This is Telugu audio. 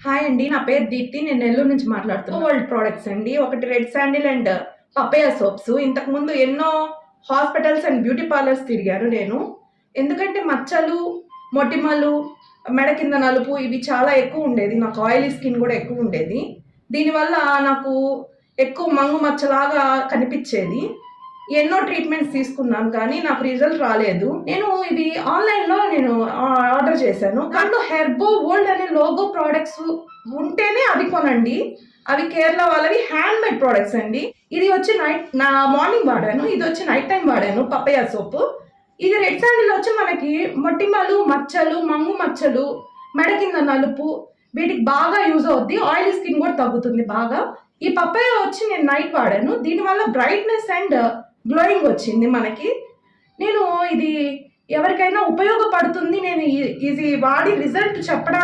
హాయ్ అండి, నా పేరు దీప్తి. నేను నెల్లూరు నుంచి మాట్లాడుతున్నాను. వరల్డ్ ప్రోడక్ట్స్ అండి. ఒకటి రెడ్ శాండిల్ అండ్ పపయ సోప్స్. ఇంతకుముందు ఎన్నో హాస్పిటల్స్ అండ్ బ్యూటీ పార్లర్స్ తిరిగాను నేను. ఎందుకంటే మచ్చలు, మొటిమలు, మెడ కింద నలుపు ఇవి చాలా ఎక్కువ ఉండేది. నాకు ఆయిలీ స్కిన్ కూడా ఎక్కువ ఉండేది. దీనివల్ల నాకు ఎక్కువ మంగు మచ్చలాగా కనిపించేది. ఎన్నో ట్రీట్మెంట్స్ తీసుకున్నాను కానీ నాకు రిజల్ట్ రాలేదు. నేను ఇది ఆన్లైన్లో ఆర్డర్ చేశాను. దాంట్లో హెర్బో గోల్డ్ అనే లోగో ప్రోడక్ట్స్ ఉంటేనే అవి కొనండి. అవి కేరళ వాళ్ళవి హ్యాండ్ మేడ్ ప్రోడక్ట్స్ అండి. ఇది వచ్చి నా మార్నింగ్ వాడాను, ఇది వచ్చి నైట్ టైం వాడాను పపయ సోప్. ఇది రెడ్ శాండిల్ వచ్చి మనకి మొటిమలు, మచ్చలు, మంగు మచ్చలు, మెడ కింద నలుపు వీటికి బాగా యూజ్ అవుద్ది. ఆయిలీ స్కిన్ కూడా తగ్గుతుంది బాగా. ఈ పపయ వచ్చి నేను నైట్ వాడాను. దీనివల్ల బ్రైట్నెస్ అండ్ గ్లోయింగ్ వచ్చింది మనకి. నేను ఇది ఎవరికైనా ఉపయోగపడుతుంది, నేను ఇది వాడి రిజల్ట్ చెప్పడానికి